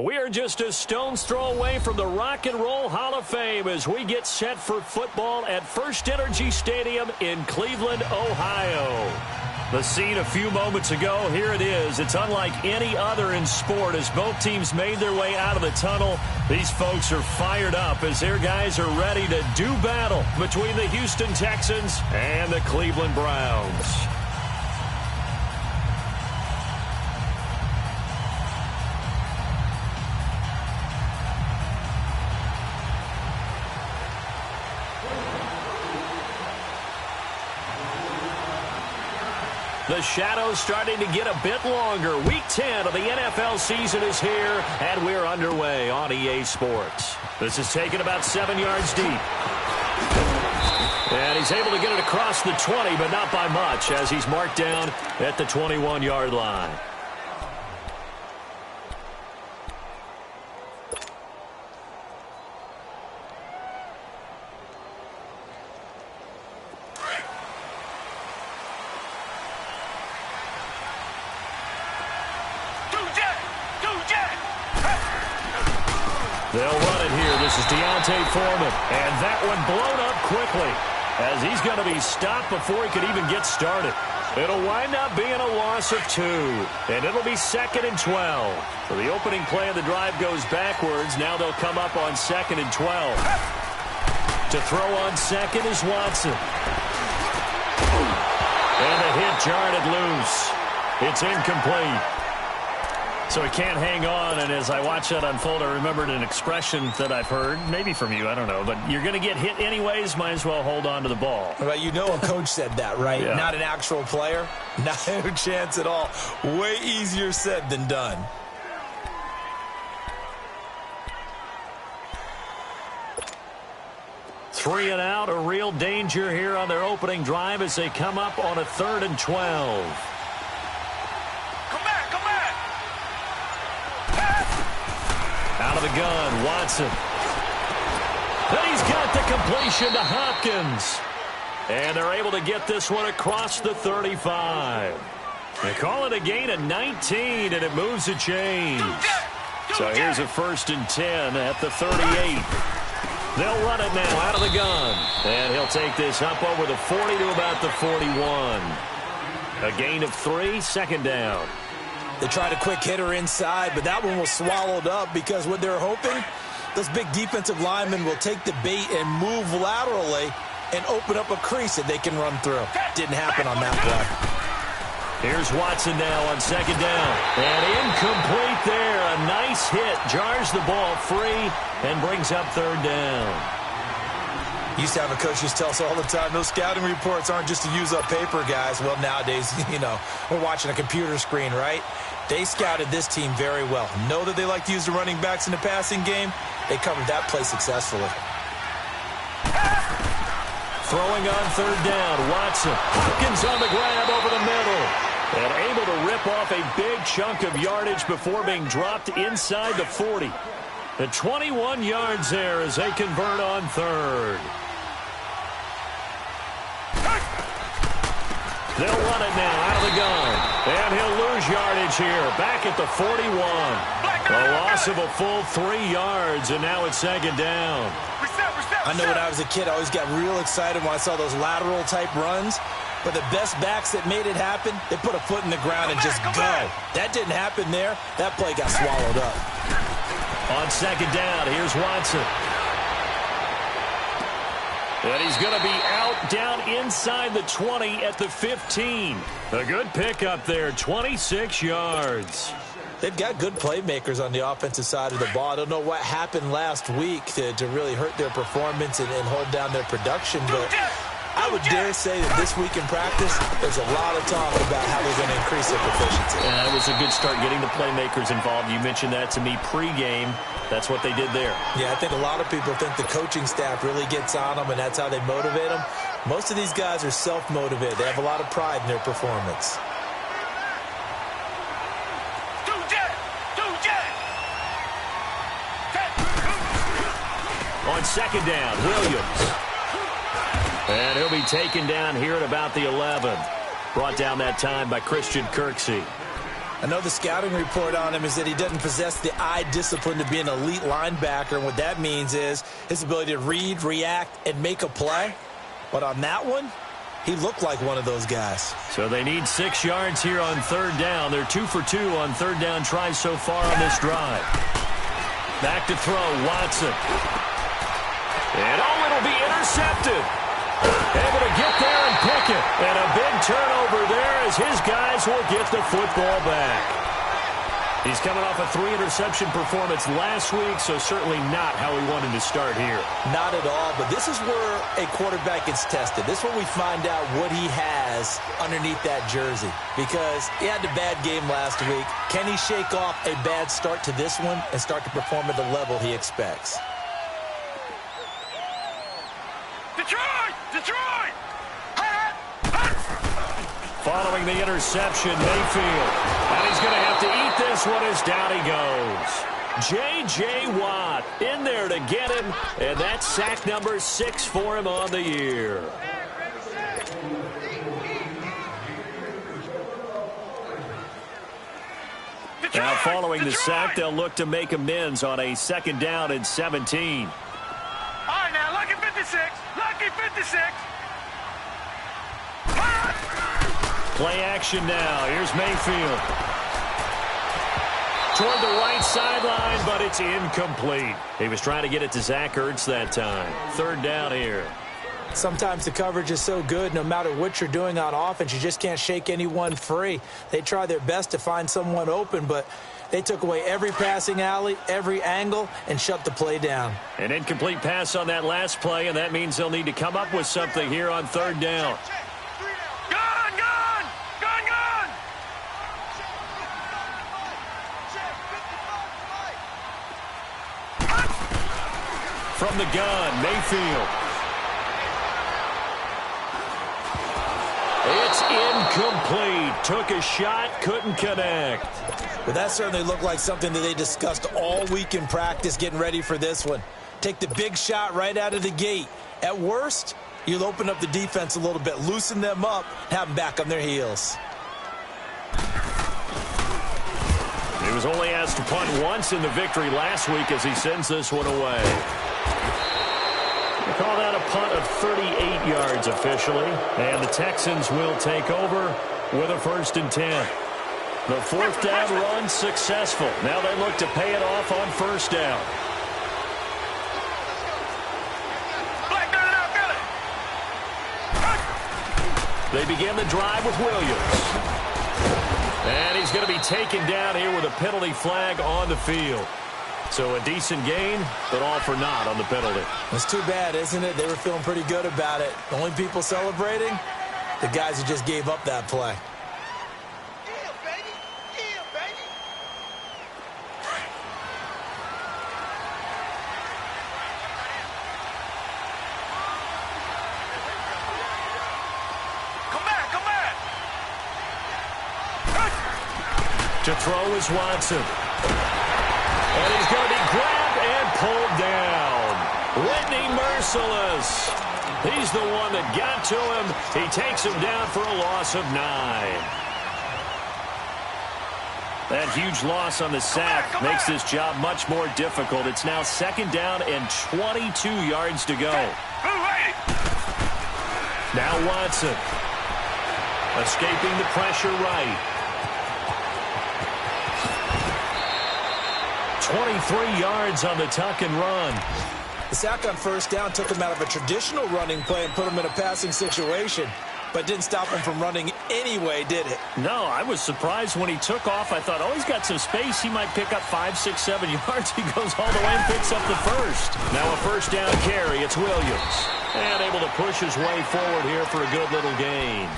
We are just a stone's throw away from the Rock and Roll Hall of Fame as we get set for football at First Energy Stadium in Cleveland, Ohio. The scene a few moments ago, here it is. It's unlike any other in sport as both teams made their way out of the tunnel. These folks are fired up as their guys are ready to do battle between the Houston Texans and the Cleveland Browns. The shadow's starting to get a bit longer. Week 10 of the NFL season is here, and we're underway on EA Sports. This is taken about 7 yards deep. And he's able to get it across the 20, but not by much, as he's marked down at the 21-yard line. They'll run it here. This is Deontay Foreman. And that one blown up quickly as he's going to be stopped before he could even get started. It'll wind up being a loss of 2. And it'll be 2nd and 12. So the opening play of the drive goes backwards. Now they'll come up on 2nd and 12. To throw on second is Watson. And the hit jarred it loose. It's incomplete. So he can't hang on, and as I watch that unfold, I remembered an expression that I've heard, maybe from you, I don't know, but you're going to get hit anyways, might as well hold on to the ball. Well, you know a coach said that, right? Yeah. Not an actual player. Not a chance at all. Way easier said than done. Three and out, a real danger here on their opening drive as they come up on a 3rd and 12. Out of the gun, Watson. Then he's got the completion to Hopkins. And they're able to get this one across the 35. They call it a gain of 19, and it moves a change. So here's a 1st and 10 at the 38. They'll run it now out of the gun. And he'll take this up over the 40 to about the 41. A gain of 3, 2nd down. They tried a quick hitter inside, but that one was swallowed up because what they're hoping, those big defensive linemen will take the bait and move laterally and open up a crease that they can run through. Didn't happen on that play. Here's Watson now on 2nd down. And incomplete there. A nice hit. Jars the ball free and brings up 3rd down. Used to have a coach used to tell us all the time, those scouting reports aren't just to use up paper, guys. Well, nowadays, you know, we're watching a computer screen, right? They scouted this team very well. Know that they like to use the running backs in the passing game. They covered that play successfully. Throwing on 3rd down, Watson. Hopkins on the grab over the middle. And able to rip off a big chunk of yardage before being dropped inside the 40. The 21 yards there as they convert on 3rd. They'll run it now out of the gun. And he'll lose yardage here. Back at the 41. A loss of a full 3 yards, and now it's 2nd down. I know when I was a kid, I always got real excited when I saw those lateral-type runs. But the best backs that made it happen, they put a foot in the ground and just go. That didn't happen there. That play got swallowed up. On 2nd down, here's Watson. And he's going to be out down inside the 20 at the 15. A good pickup there, 26 yards. They've got good playmakers on the offensive side of the ball. I don't know what happened last week to really hurt their performance and hold down their production, but I would dare say that this week in practice, there's a lot of talk about how they're going to increase their proficiency. And it was a good start getting the playmakers involved. You mentioned that to me pregame. That's what they did there. Yeah, I think a lot of people think the coaching staff really gets on them, and that's how they motivate them. Most of these guys are self-motivated. They have a lot of pride in their performance. On 2nd down, Williams. And he'll be taken down here at about the 11. Brought down that time by Christian Kirksey. I know the scouting report on him is that he doesn't possess the eye discipline to be an elite linebacker, and what that means is his ability to read, react, and make a play. But on that one, he looked like one of those guys. So they need 6 yards here on third down. They're 2 for 2 on third down tries so far on this drive. Back to throw, Watson. And it'll be intercepted. Able to get there and pick it. And a big turnover there as his guys will get the football back. He's coming off a 3-interception performance last week, so certainly not how he wanted to start here. Not at all, but this is where a quarterback gets tested. This is where we find out what he has underneath that jersey. Because he had a bad game last week. Can he shake off a bad start to this one and start to perform at the level he expects? Detroit! Detroit! Following the interception, Mayfield. And he's going to have to eat this one as down he goes. J.J. Watt in there to get him, and that's sack number 6 for him on the year. Now following the sack, they'll look to make amends on a 2nd down and 17. All right, now, lucky 56. Lucky 56. Play action now. Here's Mayfield. Toward the right sideline, but it's incomplete. He was trying to get it to Zach Ertz that time. 3rd down here. Sometimes the coverage is so good, no matter what you're doing on offense, you just can't shake anyone free. They try their best to find someone open, but they took away every passing alley, every angle, and shut the play down. An incomplete pass on that last play, and that means they'll need to come up with something here on 3rd down. From the gun, Mayfield. It's incomplete. Took a shot, couldn't connect. But that certainly looked like something that they discussed all week in practice getting ready for this one. Take the big shot right out of the gate. At worst, you'll open up the defense a little bit, loosen them up, have them back on their heels. He was only asked to punt once in the victory last week as he sends this one away. We call that a punt of 38 yards officially, and the Texans will take over with a 1st and 10. The 4th down run successful. Now they look to pay it off on 1st down. They begin the drive with Williams. And he's going to be taken down here with a penalty flag on the field. So a decent gain, but all for naught on the penalty. It's too bad, isn't it? They were feeling pretty good about it. The only people celebrating, the guys who just gave up that play. To throw is Watson. And he's going to be grabbed and pulled down. Whitney merciless. He's the one that got to him. He takes him down for a loss of 9. That huge loss on the sack makes this job much more difficult. It's now 2nd down and 22 yards to go. Now Watson. Escaping the pressure right. 23 yards on the tuck and run. The sack on 1st down took him out of a traditional running play and put him in a passing situation, but didn't stop him from running anyway, did it? No, I was surprised when he took off. I thought, oh, he's got some space. He might pick up 5, 6, 7 yards. He goes all the way and picks up the 1st. Now a 1st down carry. It's Williams. And able to push his way forward here for a good little gain.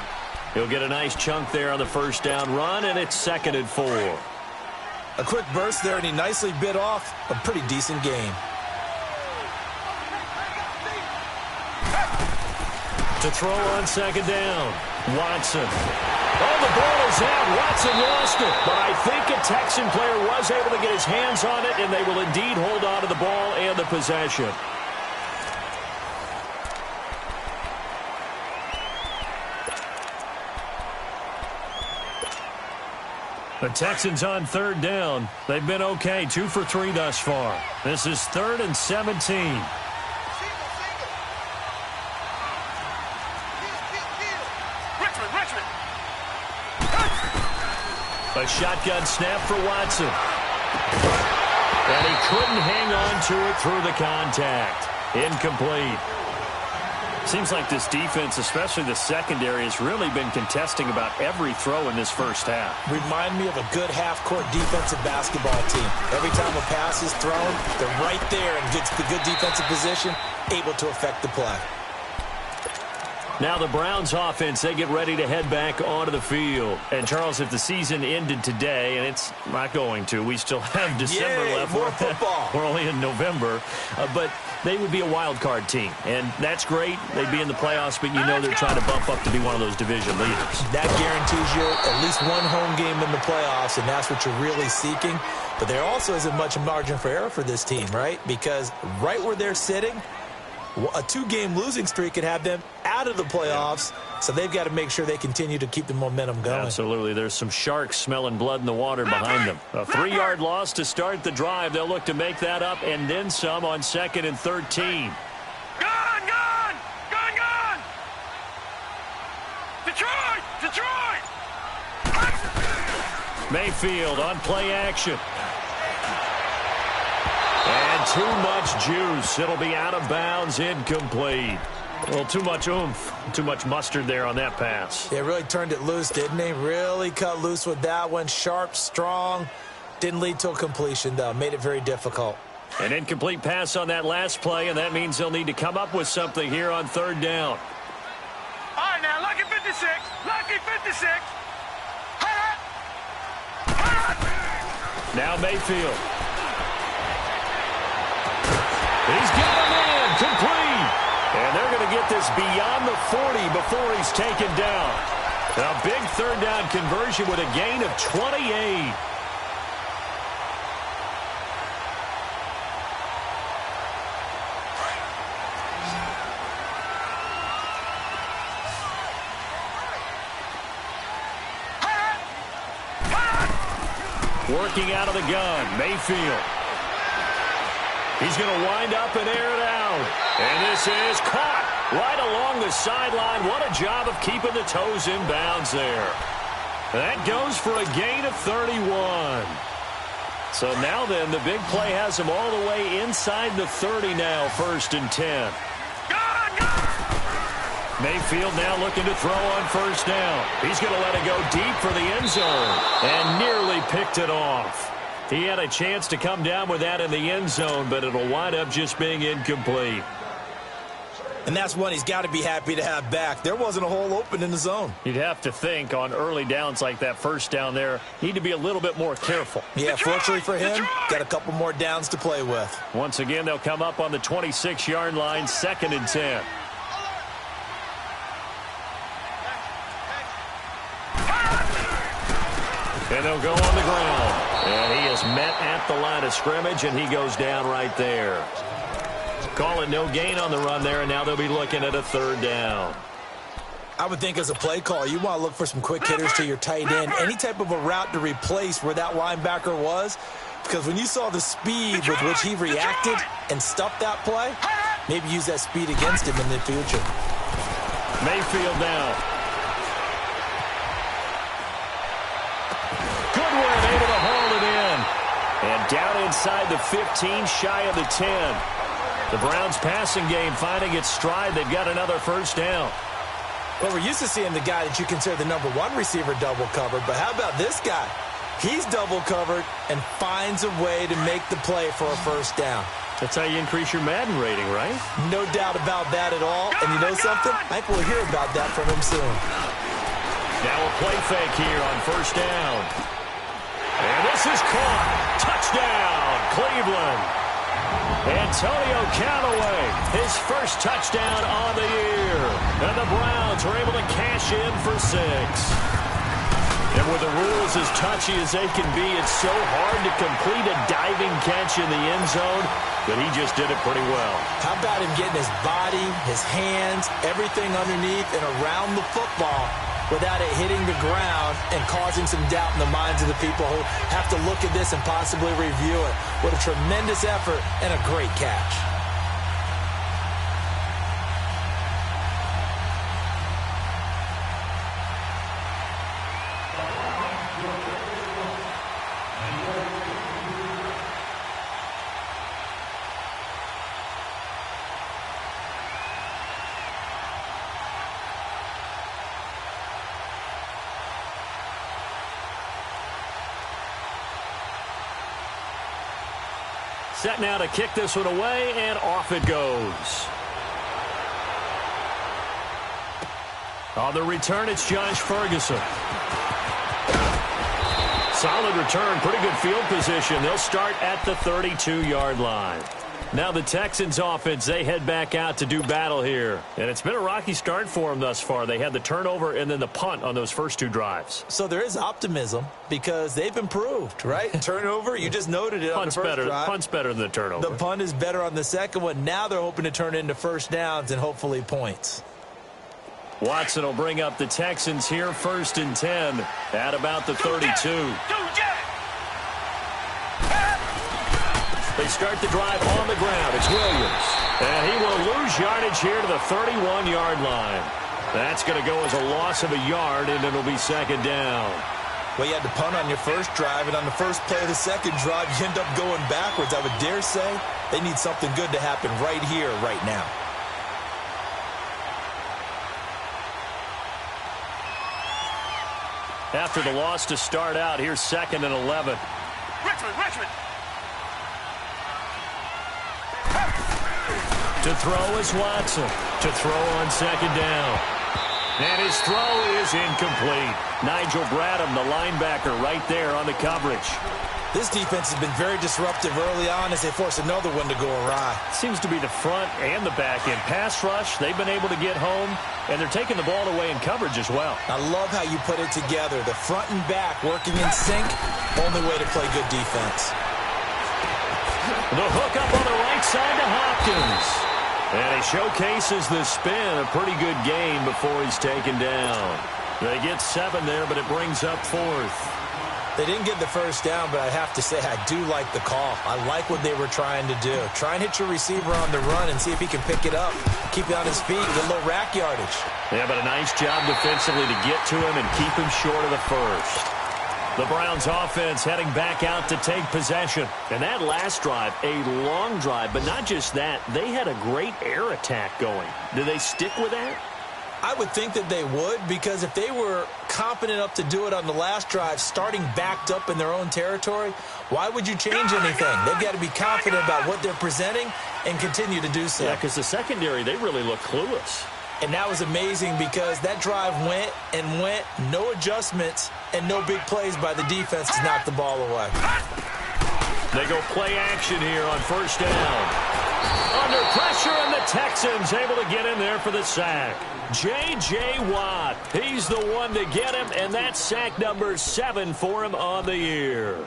He'll get a nice chunk there on the 1st down run, and it's 2nd and 4. A quick burst there, and he nicely bit off a pretty decent gain. To throw on 2nd down, Watson. Oh, the ball is out. Watson lost it. But I think a Texan player was able to get his hands on it, and they will indeed hold on to the ball and the possession. The Texans on third down. They've been okay, 2 for 3 thus far. This is 3rd and 17. A shotgun snap for Watson. And he couldn't hang on to it through the contact. Incomplete. Seems like this defense, especially the secondary, has really been contesting about every throw in this first half. Remind me of a good half-court defensive basketball team. Every time a pass is thrown, they're right there and gets the good defensive position, able to affect the play. Now the Browns offense, they get ready to head back onto the field. And, Charles, if the season ended today, and it's not going to, we still have December left. More football. We're only in November. But they would be a wild card team. And that's great. They'd be in the playoffs, but you know they're trying to bump up to be one of those division leaders. That guarantees you at least one home game in the playoffs, and that's what you're really seeking. But there also isn't much margin for error for this team, right? Because right where they're sitting, a 2-game losing streak could have them out of the playoffs, so they've got to make sure they continue to keep the momentum going. Absolutely. There's some sharks smelling blood in the water behind them. A 3-yard loss to start the drive. They'll look to make that up and then some on 2nd and 13. Gone! Detroit! Mayfield on play action. And too much juice. It'll be out of bounds, incomplete. Well, too much oomph, too much mustard there on that pass. They really turned it loose, didn't they? Really cut loose with that one. Sharp, strong. Didn't lead to a completion, though. Made it very difficult. An incomplete pass on that last play, and that means they'll need to come up with something here on 3rd down. All right, now, lucky 56. Lucky 56. Now Mayfield. He's got him in, complete. And they're going to get this beyond the 40 before he's taken down. A big 3rd down conversion with a gain of 28. Working out of the gun, Mayfield. He's going to wind up and air it out. And this is caught right along the sideline. What a job of keeping the toes in bounds there. That goes for a gain of 31. So now then, the big play has him all the way inside the 30 now, 1st and 10. Mayfield now looking to throw on 1st down. He's going to let it go deep for the end zone and nearly picked it off. He had a chance to come down with that in the end zone, but it'll wind up just being incomplete. And that's one he's got to be happy to have back. There wasn't a hole open in the zone. You'd have to think on early downs like that 1st down there, need to be a little bit more careful. Yeah, fortunately for him, got a couple more downs to play with. Once again, they'll come up on the 26-yard line, 2nd and 10. And they'll go on the ground. And he is met at the line of scrimmage, and he goes down right there. Calling no gain on the run there, and now they'll be looking at a 3rd down. I would think as a play call, you want to look for some quick hitters to your tight end. Any type of a route to replace where that linebacker was. Because when you saw the speed with which he reacted and stuffed that play, maybe use that speed against him in the future. Mayfield now. Goodwin able to hold it in. And down inside the 15, shy of the 10. The Browns passing game finding its stride. They've got another 1st down. Well, we're used to seeing the guy that you consider the #1 receiver double covered, but how about this guy? He's double covered and finds a way to make the play for a 1st down. That's how you increase your Madden rating, right? No doubt about that at all. And you know something? I think we'll hear about that from him soon. Now a play fake here on 1st down. And this is caught. Touchdown, Cleveland. Antonio Callaway, his 1st touchdown on the year. And the Browns are able to cash in for 6. And with the rules as touchy as they can be, it's so hard to complete a diving catch in the end zone, but he just did it pretty well. How about him getting his body, his hands, everything underneath and around the football without it hitting the ground and causing some doubt in the minds of the people who have to look at this and possibly review it. What a tremendous effort and a great catch. Set now to kick this one away, and off it goes. On the return, it's Josh Ferguson. Solid return, pretty good field position. They'll start at the 32-yard line. Now the Texans offense, they head back out to do battle here. And it's been a rocky start for them thus far. They had the turnover and then the punt on those first two drives. So there is optimism because they've improved, right? Turnover, you just noted it on the first drive. Punt's better than the turnover. The punt is better on the second one. Now they're hoping to turn it into first downs and hopefully points. Watson will bring up the Texans here, 1st and 10 at about the 32. They start the drive on the ground. It's Williams. And he will lose yardage here to the 31-yard line. That's going to go as a loss of a yard, and it'll be 2nd down. Well, you had to punt on your first drive, and on the first play of the second drive, you end up going backwards. I would dare say they need something good to happen right here, right now. After the loss to start out, here's 2nd and 11. Richmond. To throw is Watson. To throw on 2nd down. And his throw is incomplete. Nigel Bradham, the linebacker, right there on the coverage. This defense has been very disruptive early on as they force another one to go awry. Seems to be the front and the back end. Pass rush, they've been able to get home, and they're taking the ball away in coverage as well. I love how you put it together. The front and back working in sync, only way to play good defense. The hook up on the right side to Hopkins. And he showcases the spin. A pretty good game before he's taken down. They get 7 there, but it brings up 4th. They didn't get the first down, but I have to say I do like the call. I like what they were trying to do. Try and hit your receiver on the run and see if he can pick it up. Keep it on his feet, get a little rack yardage. Yeah, but a nice job defensively to get to him and keep him short of the first. The Browns offense heading back out to take possession. And that last drive, a long drive, but not just that. They had a great air attack going. Do they stick with that? I would think that they would, because if they were confident enough to do it on the last drive, starting backed up in their own territory, why would you change anything? They've got to be confident about what they're presenting and continue to do so. Yeah, because the secondary, they really look clueless. And that was amazing because that drive went and went, no adjustments, and no big plays by the defense to knock the ball away. They go play action here on 1st down. Under pressure, and the Texans able to get in there for the sack. J.J. Watt, he's the one to get him, and that's sack number 7 for him on the year.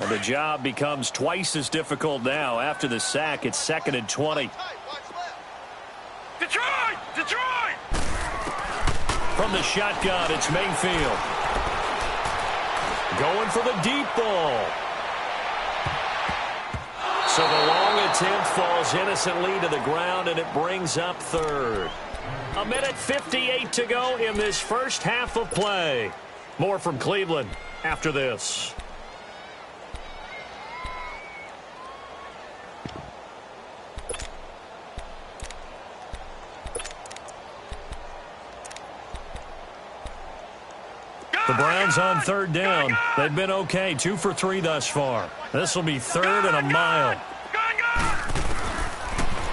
And the job becomes twice as difficult now. After the sack, it's 2nd and 20. Detroit! From the shotgun, it's Mayfield. Going for the deep ball. So the long attempt falls innocently to the ground, and it brings up 3rd. 1:58 to go in this first half of play. More from Cleveland after this. The Browns on 3rd down. They've been okay, 2 for 3 thus far. This will be 3rd and a mile.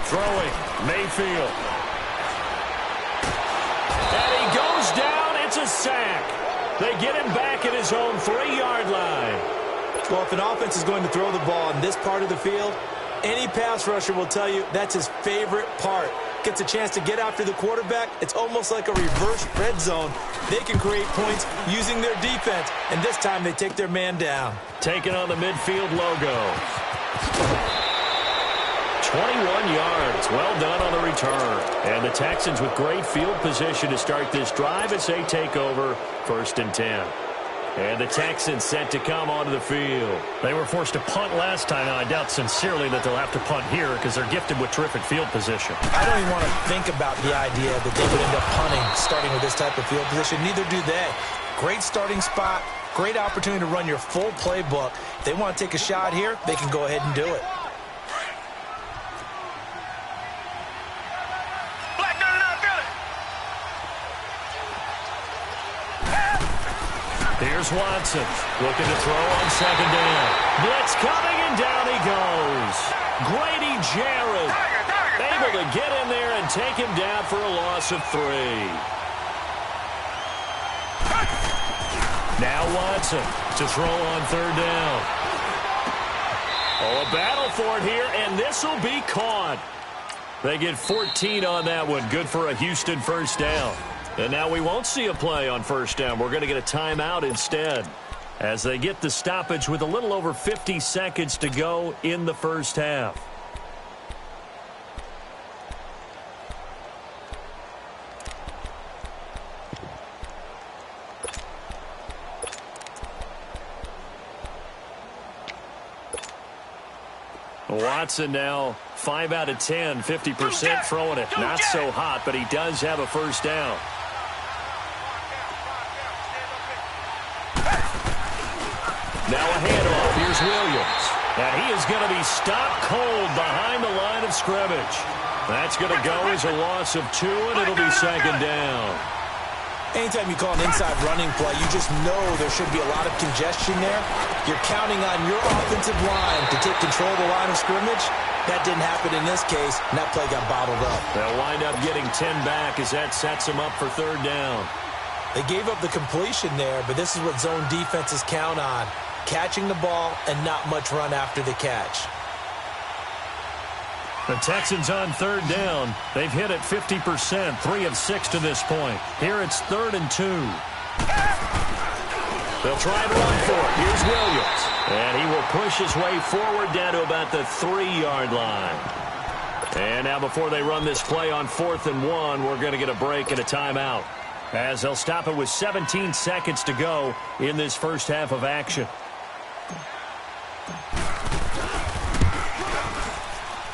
Throwing, Mayfield. And he goes down. It's a sack. They get him back at his own 3-yard line. Well, if an offense is going to throw the ball in this part of the field, any pass rusher will tell you that's his favorite part. gets a chance to get after the quarterback, it's almost like a reverse red zone. They can create points using their defense, and this time they take their man down. Taking on the midfield logo. 21 yards. Well done on the return. And the Texans with great field position to start this drive as they take over 1st and 10. And the Texans set to come onto the field. They were forced to punt last time. Now, I doubt sincerely that they'll have to punt here because they're gifted with terrific field position. I don't even want to think about the idea that they would end up punting starting with this type of field position. Neither do they. Great starting spot. Great opportunity to run your full playbook. If they want to take a shot here, they can go ahead and do it. Here's Watson, looking to throw on 2nd down. Blitz coming, and down he goes. Grady Jarrett able to get in there and take him down for a loss of 3. Now Watson to throw on 3rd down. Oh, a battle for it here, and this will be caught. They get 14 on that one. Good for a Houston 1st down. And now we won't see a play on 1st down. We're going to get a timeout instead as they get the stoppage with a little over 50 seconds to go in the 1st half. Watson now 5 out of 10, 50% throwing it. Not so hot, but he does have a 1st down. Now a handoff. Here's Williams. And he is going to be stopped cold behind the line of scrimmage. That's going to go as a loss of 2, and it'll be 2nd down. Anytime you call an inside running play, you just know there should be a lot of congestion there. You're counting on your offensive line to take control of the line of scrimmage. That didn't happen in this case, and that play got bottled up. They'll wind up getting 10 back as that sets them up for 3rd down. They gave up the completion there, but this is what zone defenses count on. Catching the ball and not much run after the catch. The Texans on 3rd down. They've hit it 50%, 3 of 6 to this point. Here it's 3rd and 2. They'll try and run for it. Here's Williams. And he will push his way forward down to about the 3-yard line. And now before they run this play on 4th and 1, we're going to get a break and a timeout, as they'll stop it with 17 seconds to go in this 1st half of action.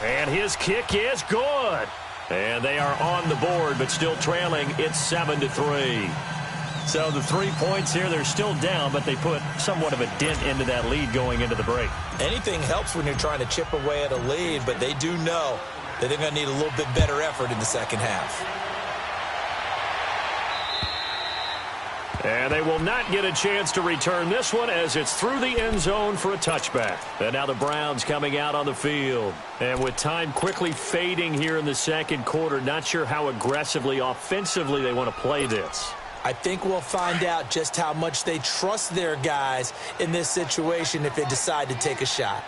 And his kick is good. And they are on the board, but still trailing. It's 7-3. So the 3 points here, they're still down, but they put somewhat of a dent into that lead going into the break. Anything helps when you're trying to chip away at a lead, but they do know that they're going to need a little bit better effort in the 2nd half. And they will not get a chance to return this one as it's through the end zone for a touchback. And now the Browns coming out on the field. And with time quickly fading here in the 2nd quarter, not sure how aggressively, offensively they want to play this. I think we'll find out just how much they trust their guys in this situation if they decide to take a shot.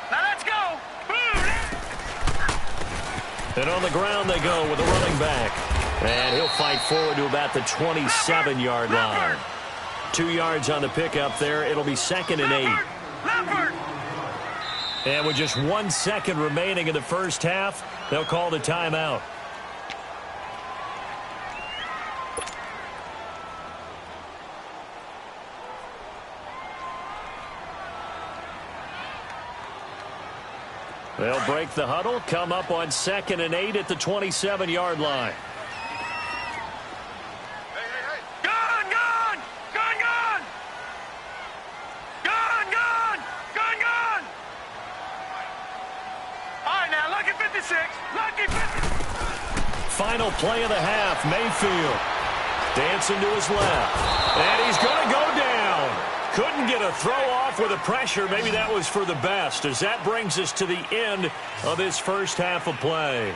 Now let's go. Boom. And on the ground they go with a running back. And he'll fight forward to about the 27-yard line. 2 yards on the pickup there. It'll be 2nd and 8. And with just 1 second remaining in the 1st half, they'll call the timeout. They'll break the huddle, come up on 2nd and 8 at the 27-yard line. Final play of the half, Mayfield dancing to his left. And he's going to go down. Couldn't get a throw off with the pressure. Maybe that was for the best, as that brings us to the end of this 1st half of play.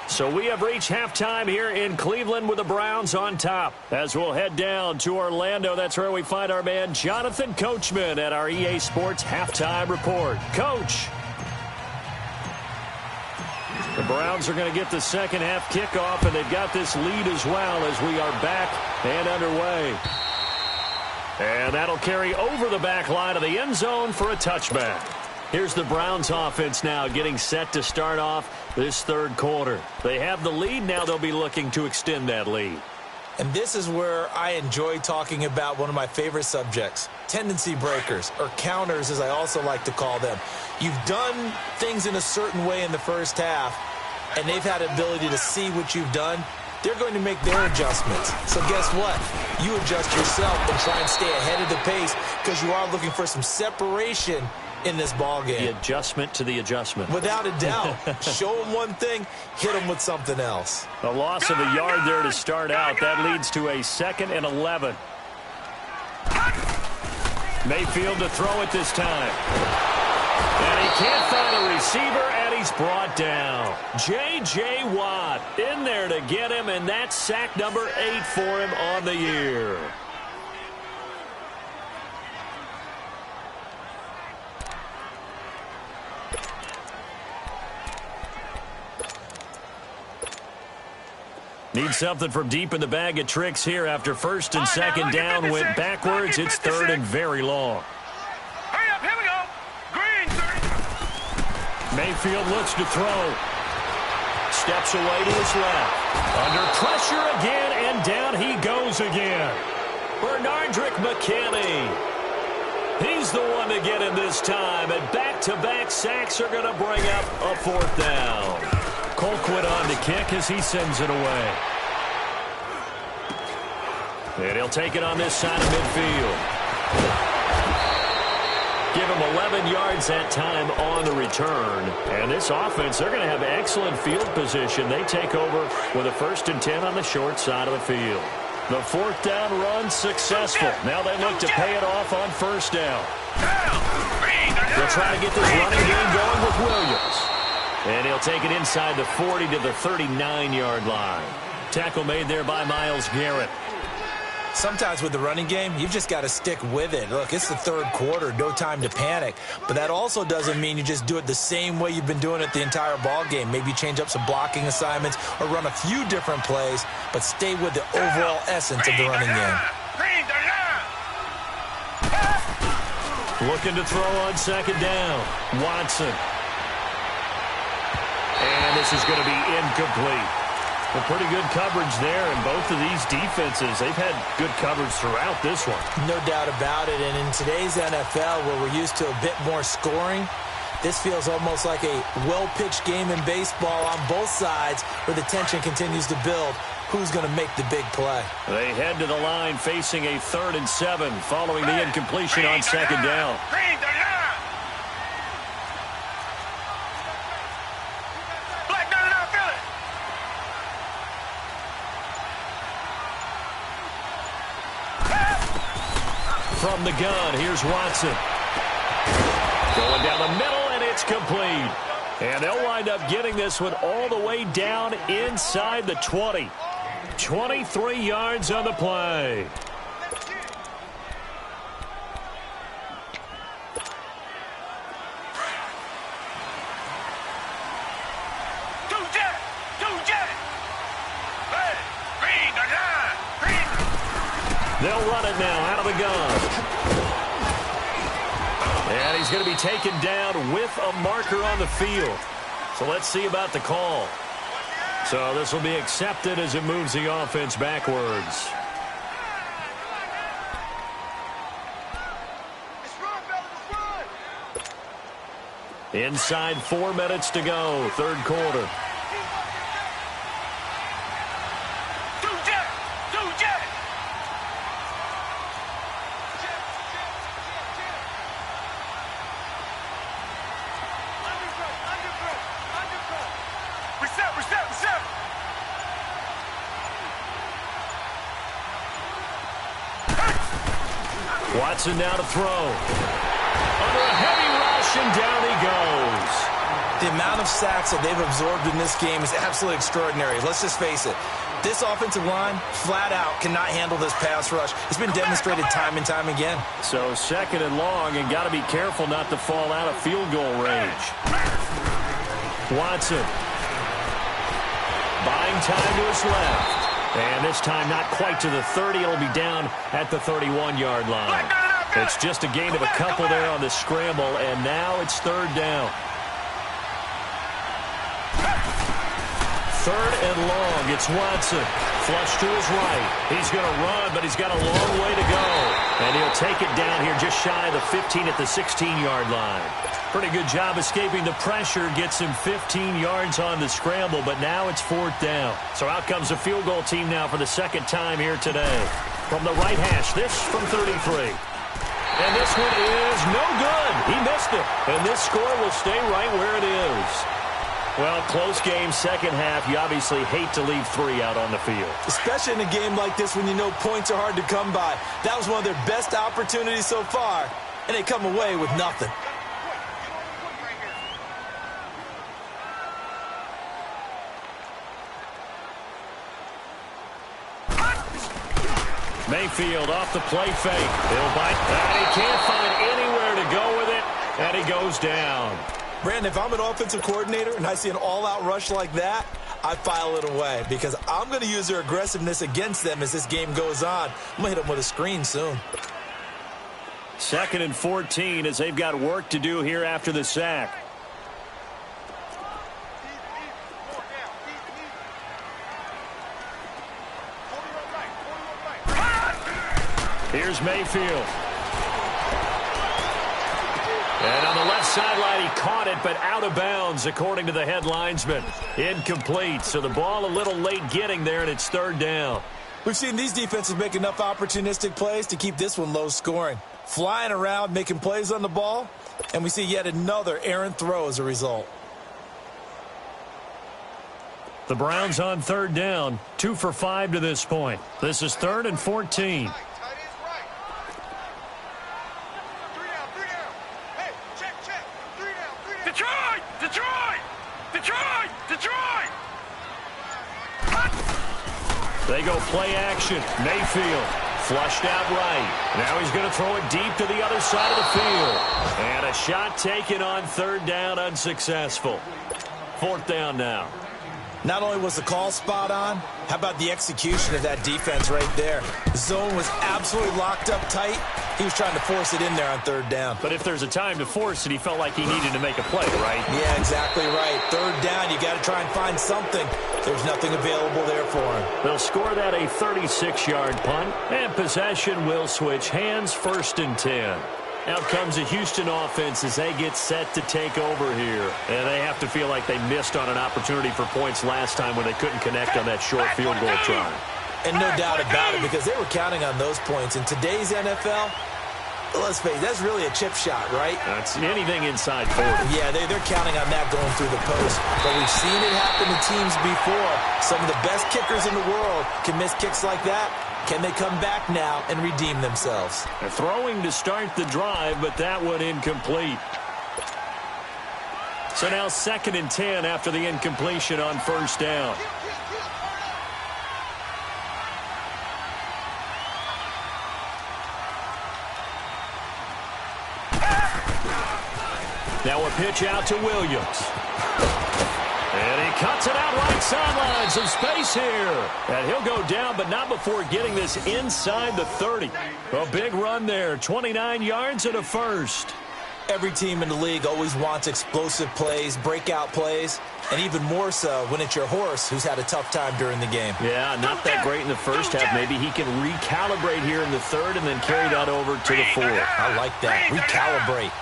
So we have reached halftime here in Cleveland with the Browns on top. As we'll head down to Orlando, that's where we find our man Jonathan Coachman at our EA Sports Halftime Report. Coach. The Browns are going to get the second half kickoff, and they've got this lead as well as we are back and underway. And that'll carry over the back line of the end zone for a touchback. Here's the Browns offense now getting set to start off this third quarter. They have the lead. Now they'll be looking to extend that lead. And this is where I enjoy talking about one of my favorite subjects, tendency breakers, or counters as I also like to call them. You've done things in a certain way in the first half, and they've had the ability to see what you've done. They're going to make their adjustments. So guess what? You adjust yourself and try and stay ahead of the pace because you are looking for some separation in this ball game. The adjustment to the adjustment. Without a doubt. Show them one thing, hit them with something else. A loss of a yard there to start out. That leads to a 2nd and 11. Mayfield to throw it this time. And he can't find a receiver, and he's brought down. J.J. Watt in there to get him, and that's sack number 8 for him on the year. Need something from deep in the bag of tricks here after first and second down went backwards. It's third and very long. Hurry up, here we go. Green. Mayfield looks to throw. Steps away to his left. Under pressure again, and down he goes again. Bernardrick McKinney. He's the one to get him this time, and back-to-back sacks are going to bring up a 4th down. Colquitt on to kick as he sends it away. And he'll take it on this side of midfield. Give him 11 yards that time on the return. And this offense, they're going to have excellent field position. They take over with a 1st and 10 on the short side of the field. The 4th down run successful. Now they look to pay it off on 1st down. They'll try to get this running game going with Williams. And he'll take it inside the 40 to the 39-yard line. Tackle made there by Myles Garrett. Sometimes with the running game, you've just got to stick with it. Look, it's the third quarter, no time to panic. But that also doesn't mean you just do it the same way you've been doing it the entire ball game. Maybe change up some blocking assignments or run a few different plays, but stay with the overall essence of the running game. Looking to throw on 2nd down. Watson. And this is going to be incomplete. Well, pretty good coverage there, and both of these defenses, they've had good coverage throughout this one. No doubt about it, and in today's NFL, where we're used to a bit more scoring, this feels almost like a well-pitched game in baseball on both sides where the tension continues to build. Who's going to make the big play? They head to the line facing a 3rd and 7 following the incompletion on 2nd down. From the gun, here's Watson. Going down the middle, and it's complete. And they'll wind up getting this one all the way down inside the 20. 23 yards on the play. They'll run it now out of the gun. And he's going to be taken down with a marker on the field. So let's see about the call. So this will be accepted as it moves the offense backwards. Inside 4 minutes to go, third quarter. Watson now to throw. Under a heavy rush, and down he goes. The amount of sacks that they've absorbed in this game is absolutely extraordinary. Let's just face it. This offensive line, flat out, cannot handle this pass rush. It's been demonstrated time and time again. So 2nd and long, and got to be careful not to fall out of field goal range. Watson Buying time to his left. And this time not quite to the 30. It'll be down at the 31-yard line. It's just a gain of a couple there on the scramble, and now it's third down. Third and long. It's Watson. Flush to his right. He's going to run, but he's got a long way to go. And he'll take it down here just shy of the 15 at the 16-yard line. Pretty good job escaping the pressure. Gets him 15 yards on the scramble, but now it's fourth down. So out comes the field goal team now for the second time here today. From the right hash, this from 33. And this one is no good. He missed it. And this score will stay right where it is. Well, close game, second half. You obviously hate to leave 3 out on the field. Especially in a game like this when you know points are hard to come by. That was one of their best opportunities so far, and they come away with nothing. Mayfield off the play fake. He'll bite, and he can't find anywhere to go with it, and he goes down. Brandon, if I'm an offensive coordinator and I see an all-out rush like that, I file it away because I'm going to use their aggressiveness against them as this game goes on. I'm going to hit them with a screen soon. 2nd and 14 as they've got work to do here after the sack. Here's Mayfield. And on the left sideline, he caught it, but out of bounds, according to the head linesman. Incomplete, so the ball a little late getting there, and it's third down. We've seen these defenses make enough opportunistic plays to keep this one low scoring. Flying around, making plays on the ball, and we see yet another errant throw as a result. The Browns on third down, 2 for 5 to this point. This is 3rd and 14. They go play action. Mayfield flushed out right. Now he's going to throw it deep to the other side of the field. And a shot taken on third down, unsuccessful. Fourth down now. Not only was the call spot on, how about the execution of that defense right there? The zone was absolutely locked up tight. He was trying to force it in there on third down. But if there's a time to force it, he felt like he needed to make a play, right? Yeah, exactly right. Third down, you got to try and find something. There's nothing available there for him. They'll score that a 36-yard punt, and possession will switch hands, 1st and 10. Out comes the Houston offense as they get set to take over here. And they have to feel like they missed on an opportunity for points last time when they couldn't connect on that short field goal try. And no doubt about it, because they were counting on those points. In today's NFL, let's face it, that's really a chip shot, right? That's anything inside 40. Yeah, they're counting on that going through the post. But we've seen it happen to teams before. Some of the best kickers in the world can miss kicks like that. Can they come back now and redeem themselves? They're throwing to start the drive, but that one incomplete. So now 2nd and 10 after the incompletion on first down. Now a pitch out to Williams. And he cuts it out right sideline. Some space here. And he'll go down, but not before getting this inside the 30. A big run there. 29 yards and a first. Every team in the league always wants explosive plays, breakout plays, and even more so when it's your horse who's had a tough time during the game. Yeah, not that great in the first half. Maybe he can recalibrate here in the third and then carry that over to the fourth. I like that. Recalibrate.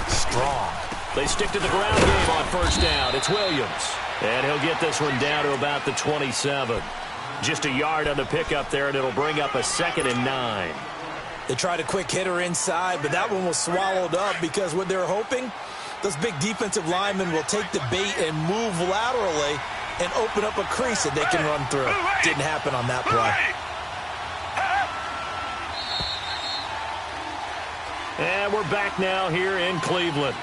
Strong. They stick to the ground game on first down. It's Williams. And he'll get this one down to about the 27. Just a yard on the pickup there, and it'll bring up a 2nd and 9. They tried a quick hitter inside, but that one was swallowed up because what they're hoping, those big defensive linemen will take the bait and move laterally and open up a crease that they can run through. Didn't happen on that play. And we're back now here in Cleveland.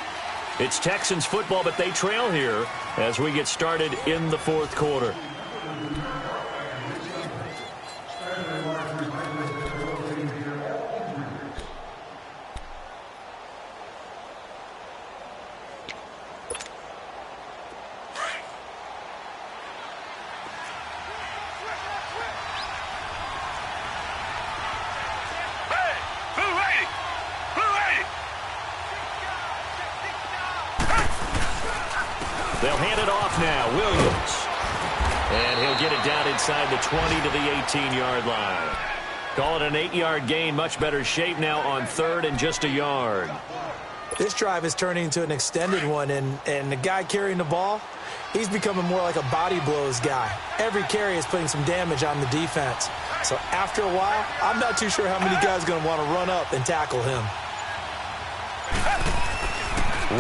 It's Texans football, but they trail here as we get started in the fourth quarter. They'll hand it off now. Williams. And he'll get it down inside the 20 to the 18-yard line. Call it an 8-yard gain. Much better shape now on 3rd and just a yard. This drive is turning into an extended one, and the guy carrying the ball, he's becoming more like a body blows guy. Every carry is putting some damage on the defense. So after a while, I'm not too sure how many guys are going to want to run up and tackle him.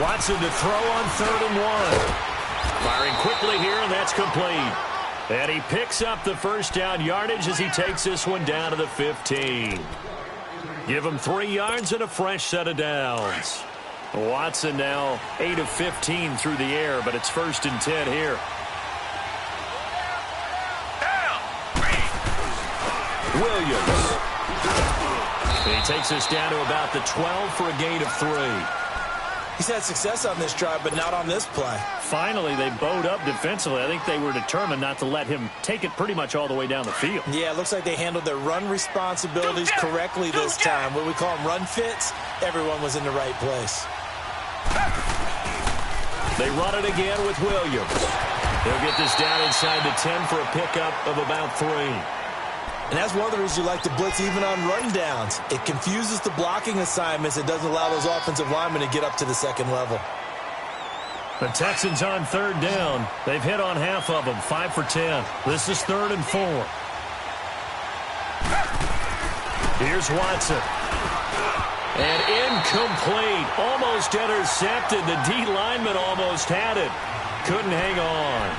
Watson to throw on 3rd and 1. Firing quickly here, and that's complete. And he picks up the first down yardage as he takes this one down to the 15. Give him 3 yards and a fresh set of downs. Watson now 8 of 15 through the air, but it's 1st and 10 here. Williams. He takes us down to about the 12 for a gain of 3. He's had success on this drive, but not on this play. Finally, they bowed up defensively. I think they were determined not to let him take it pretty much all the way down the field. Yeah, it looks like they handled their run responsibilities correctly this time. What we call them run fits, everyone was in the right place. They run it again with Williams. They'll get this down inside the 10 for a pickup of about 3. And that's one of the reasons you like to blitz even on rundowns. It confuses the blocking assignments. It doesn't allow those offensive linemen to get up to the second level. The Texans on 3rd down. They've hit on half of them, 5 for 10. This is 3rd and 4. Here's Watson. And incomplete. Almost intercepted. The D lineman almost had it. Couldn't hang on.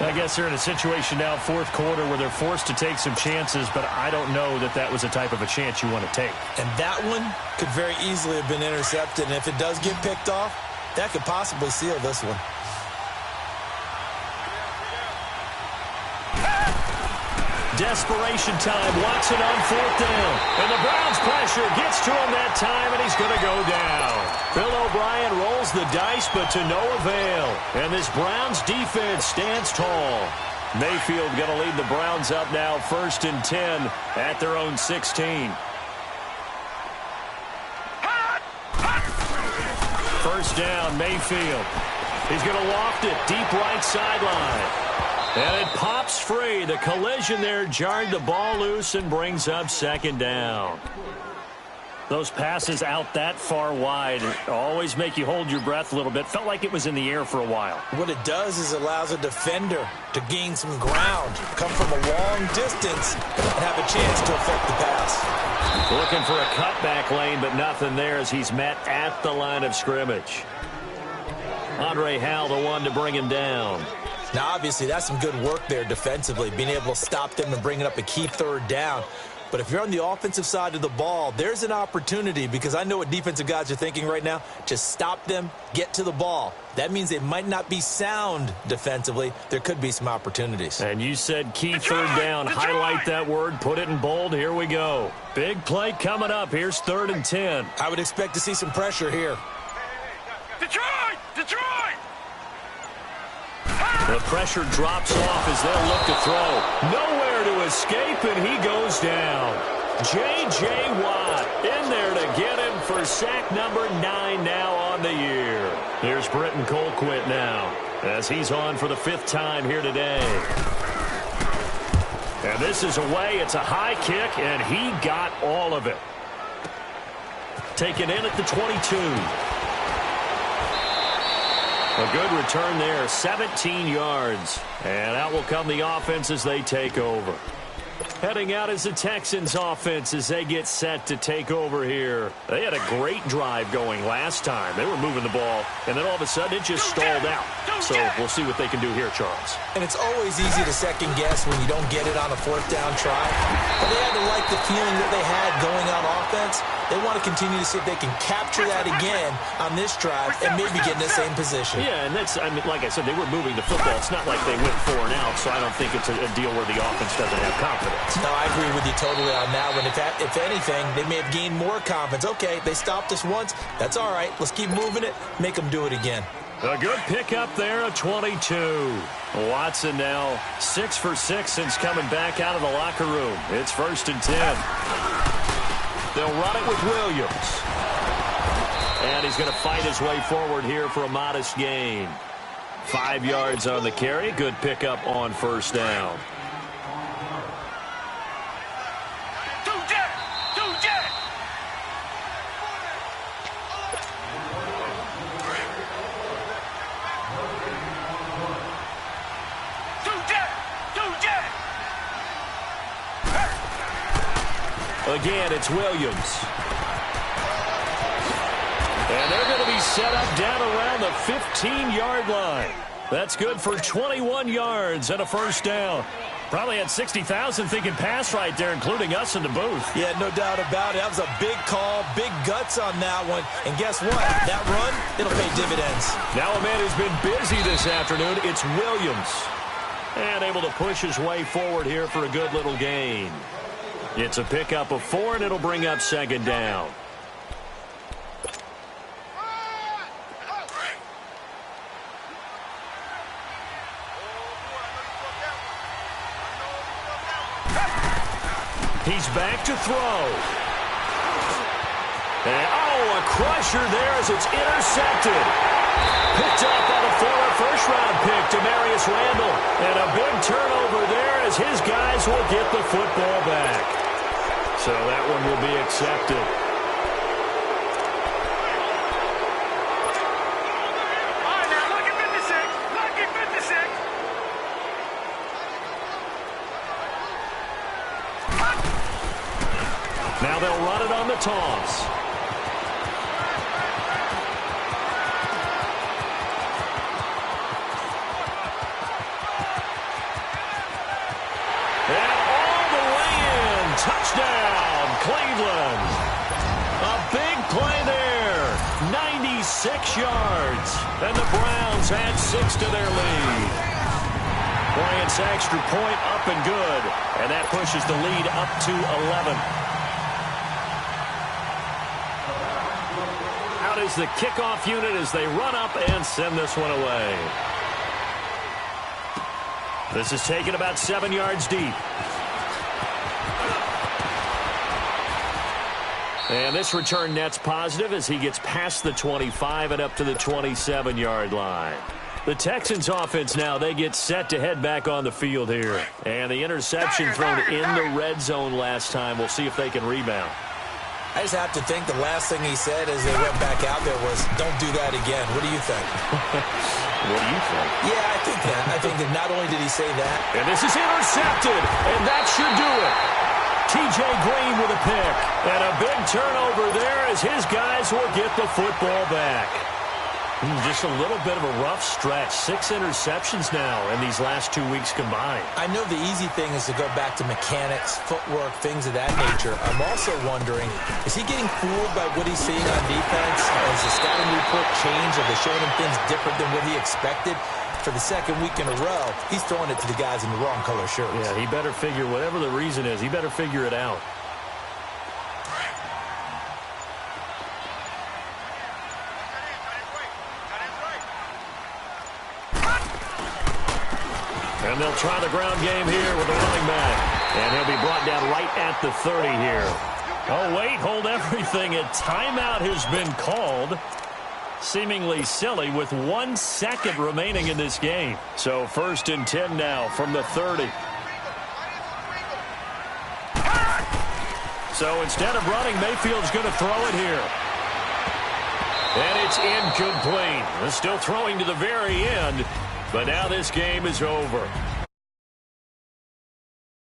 I guess they're in a situation now, 4th quarter, where they're forced to take some chances, but I don't know that that was the type of a chance you want to take. And that one could very easily have been intercepted. And if it does get picked off, that could possibly seal this one. Desperation time. Watson on 4th down. And the Browns pressure gets to him that time, and he's going to go down. Bill O'Brien rolls the dice, but to no avail. And this Browns defense stands tall. Mayfield going to lead the Browns up now, 1st and 10 at their own 16. First down, Mayfield. He's going to loft it deep right sideline. And it pops free. The collision there jarred the ball loose and brings up 2nd down. Those passes out that far wide always make you hold your breath a little bit. Felt like it was in the air for a while. What it does is it allows a defender to gain some ground, come from a long distance, and have a chance to affect the pass. Looking for a cutback lane, but nothing there as he's met at the line of scrimmage. Andre Howell, the one to bring him down. Now, obviously, that's some good work there defensively, being able to stop them and bringing up a key 3rd down. But if you're on the offensive side of the ball, there's an opportunity, because I know what defensive guys are thinking right now. Just stop them, get to the ball. That means they might not be sound defensively. There could be some opportunities. And you said key 3rd down. Highlight that word. Put it in bold. Here we go. Big play coming up. Here's 3rd and 10. I would expect to see some pressure here. Detroit! Detroit! The pressure drops off as they'll look to throw. Nowhere to escape, and he goes down. J.J. Watt in there to get him for sack number 9 now on the year. Here's Britton Colquitt now as he's on for the 5th time here today. And this is away. It's a high kick, and he got all of it. Taken in at the 22. A good return there, 17 yards. And out will come the offense as they take over. Heading out is the Texans offense as they get set to take over here. They had a great drive going last time. They were moving the ball, and then all of a sudden it just stalled out. So we'll see what they can do here, Charles. And it's always easy to second guess when you don't get it on a 4th down try. But they had to like the feeling that they had going on offense. They want to continue to see if they can capture that again on this drive and maybe get in the same position. Yeah, and that's, I mean, like I said, they were moving the football. It's not like they went 4 and out, so I don't think it's a deal where the offense doesn't have confidence. No, I agree with you totally on that one. If anything, they may have gained more confidence. Okay, they stopped us once. That's all right. Let's keep moving it. Make them do it again. A good pickup there at 22. Watson now 6 for 6 since coming back out of the locker room. It's 1st and 10. They'll run it with Williams. And he's going to fight his way forward here for a modest gain. 5 yards on the carry. Good pickup on first down. Again, it's Williams. And they're going to be set up down around the 15-yard line. That's good for 21 yards and a first down. Probably had 60,000 thinking pass right there, including us in the booth. Yeah, no doubt about it. That was a big call, big guts on that one. And guess what? That run, it'll pay dividends. Now a man who's been busy this afternoon, it's Williams. And able to push his way forward here for a good little gain. It's a pickup of 4, and it'll bring up second down. He's back to throw. And, a crusher there as it's intercepted. Picked up on a former first-round pick, Demarius Randall. And a big turnover there as his guys will get the football back. So that one will be accepted. All right, now look at 56. Look at 56. Now they'll run it on the toss. And all the way in. Touchdown, Cleveland. A big play there. 96 yards. And the Browns add 6 to their lead. Bryant's extra point up and good. And that pushes the lead up to 11. Out is the kickoff unit as they run up and send this one away. This is taken about 7 yards deep. And this return net's positive as he gets past the 25 and up to the 27-yard line. The Texans offense now, they get set to head back on the field here. And the interception thrown in the red zone last time. We'll see if they can rebound. I just have to think the last thing he said as they went back out there was, don't do that again. What do you think? What do you think? Yeah, I think that. I think that not only did he say that. And this is intercepted, and that should do it. T.J. Green with a pick. And a big turnover there as his guys will get the football back. Just a little bit of a rough stretch. 6 interceptions now in these last 2 weeks combined. I know the easy thing is to go back to mechanics, footwork, things of that nature. I'm also wondering, is he getting fooled by what he's seeing on defense? Has the scouting report changed? Have they shown him things different than what he expected? For the second week in a row, he's throwing it to the guys in the wrong color shirts. Yeah, he better figure, whatever the reason is, he better figure it out. And they'll try the ground game here with the running back. And he'll be brought down right at the 30 here. Oh, wait, hold everything. A timeout has been called. Seemingly silly with 1 second remaining in this game. So 1st and 10 now from the 30. So instead of running, Mayfield's going to throw it here. And it's incomplete. They're still throwing to the very end. But now this game is over.